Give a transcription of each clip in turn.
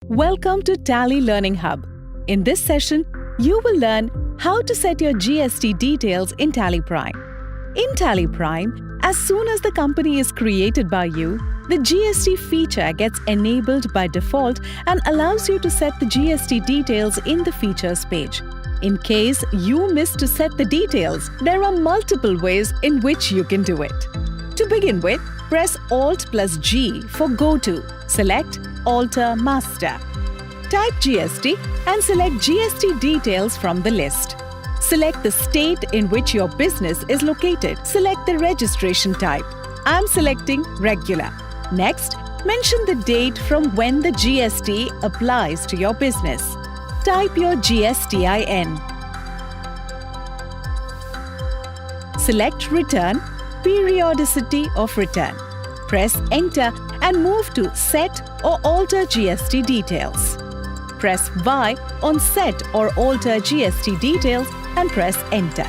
Welcome to Tally Learning Hub. In this session, you will learn how to set your GST details in Tally Prime. In Tally Prime, as soon as the company is created by you, the GST feature gets enabled by default and allows you to set the GST details in the Features page. In case you miss to set the details, there are multiple ways in which you can do it. To begin with, press Alt plus G for Go To. Select Alter Master. Type GST and select GST details from the list. Select the state in which your business is located. Select the registration type. I'm selecting Regular. Next, mention the date from when the GST applies to your business. Type your GSTIN. Select Return, Periodicity of Return. Press Enter and move to Set or Alter GST Details. Press Y on Set or Alter GST Details and press Enter.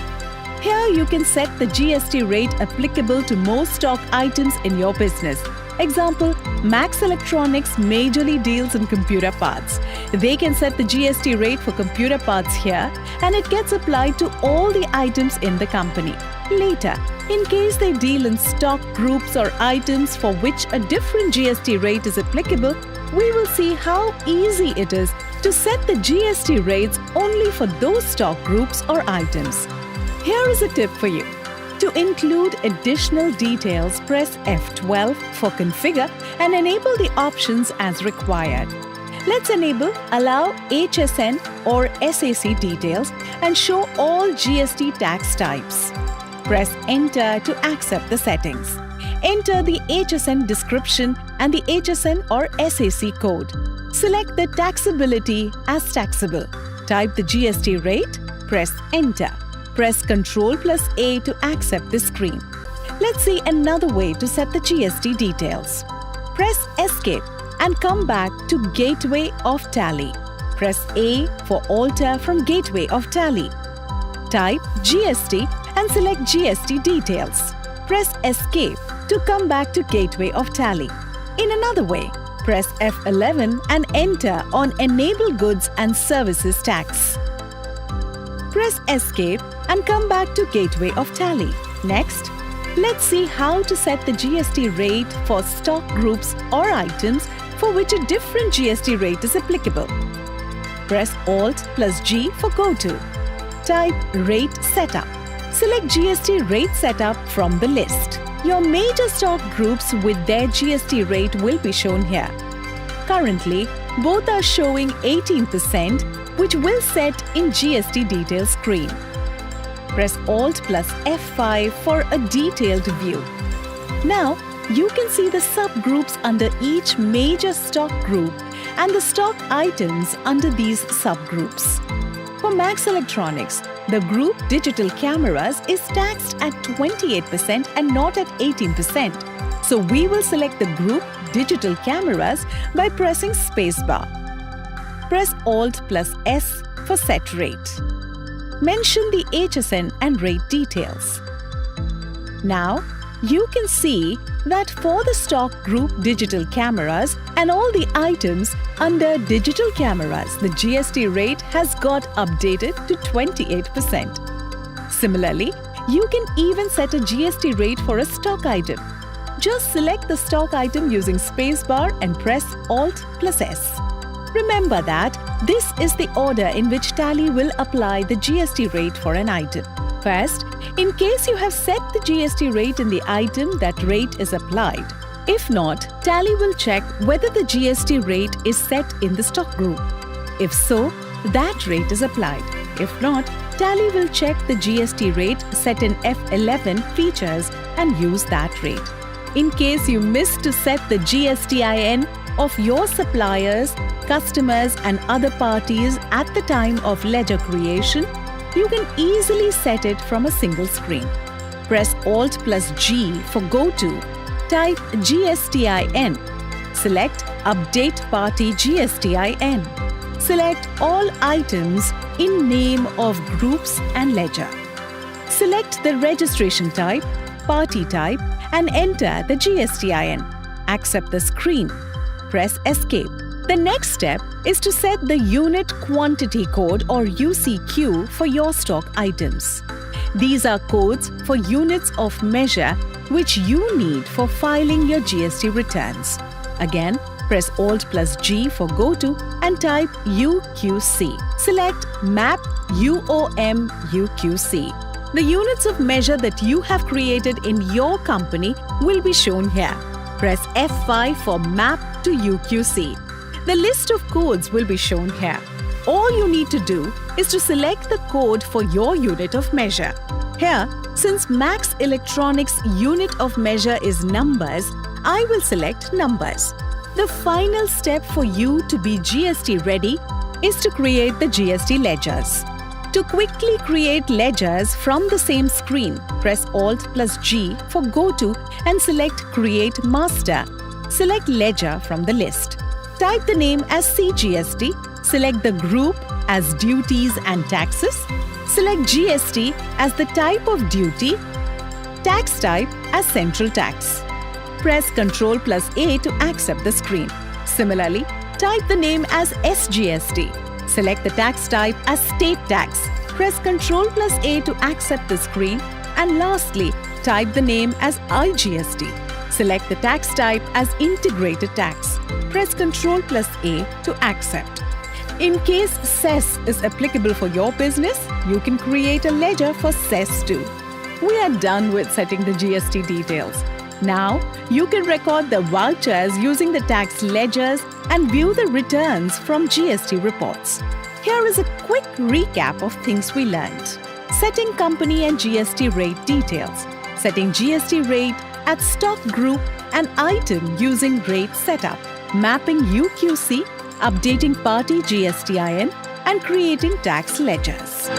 Here you can set the GST rate applicable to most stock items in your business. Example, Max Electronics majorly deals in computer parts. They can set the GST rate for computer parts here and it gets applied to all the items in the company. Later, in case they deal in stock groups or items for which a different GST rate is applicable, we will see how easy it is to set the GST rates only for those stock groups or items. Here is a tip for you. To include additional details, press F12 for Configure and enable the options as required. Let's enable Allow HSN or SAC details and show all GST tax types. Press Enter to accept the settings. Enter the HSN description and the HSN or SAC code. Select the taxability as taxable. Type the GST rate, press Enter. Press Ctrl plus A to accept the screen. Let's see another way to set the GST details. Press Escape and come back to Gateway of Tally. Press A for Alter from Gateway of Tally. Type GST and select GST details. Press Escape to come back to Gateway of Tally. In another way, press F11 and enter on Enable Goods and Services Tax. Press Escape and come back to Gateway of Tally. Next, let's see how to set the GST rate for stock groups or items for which a different GST rate is applicable. Press Alt plus G for Go To. Type Rate Setup. Select GST Rate Setup from the list. Your major stock groups with their GST rate will be shown here. Currently, both are showing 18%, which will set in GST Details screen. Press Alt plus F5 for a detailed view. Now, you can see the subgroups under each major stock group and the stock items under these subgroups. For Max Electronics, the group Digital Cameras is taxed at 28% and not at 18%. So we will select the group Digital Cameras by pressing Spacebar. Press Alt plus S for Set Rate. Mention the HSN and rate details. Now, you can see that for the stock group Digital Cameras and all the items under Digital Cameras, the GST rate has got updated to 28%. Similarly, you can even set a GST rate for a stock item. Just select the stock item using Spacebar and press Alt plus S. Remember that this is the order in which Tally will apply the GST rate for an item. First, in case you have set the GST rate in the item, that rate is applied. If not, Tally will check whether the GST rate is set in the stock group. If so, that rate is applied. If not, Tally will check the GST rate set in F11 Features and use that rate. In case you missed to set the GSTIN of your suppliers, customers and other parties at the time of ledger creation, you can easily set it from a single screen. Press Alt plus G for Go To. Type GSTIN. Select Update Party GSTIN. Select all items in name of groups and ledger. Select the registration type, party type and enter the GSTIN. Accept the screen. Press Escape. The next step is to set the Unit Quantity Code or UCQ for your stock items. These are codes for units of measure which you need for filing your GST returns. Again, press Alt+G for Go To and type UQC. Select Map UOM UQC. The units of measure that you have created in your company will be shown here. Press F5 for Map to UQC. The list of codes will be shown here. All you need to do is to select the code for your unit of measure. Here, since Max Electronics' unit of measure is numbers, I will select numbers. The final step for you to be GST ready is to create the GST ledgers. To quickly create ledgers from the same screen, press Alt+G for Go To and select Create Master. Select Ledger from the list. Type the name as CGST, select the group as Duties and Taxes, select GST as the type of duty, tax type as Central Tax. Press Ctrl+A to accept the screen. Similarly, type the name as SGST. Select the tax type as State Tax. Press Ctrl+A to accept the screen. And lastly, type the name as IGST. Select the tax type as Integrated Tax. Press Ctrl+A to accept. In case cess is applicable for your business, you can create a ledger for cess too. We are done with setting the GST details. Now, you can record the vouchers using the tax ledgers and view the returns from GST reports. Here is a quick recap of things we learned. Setting company and GST rate details. Setting GST rate at stock group and item using rate setup. Mapping UQC, updating party GSTIN, and creating tax ledgers.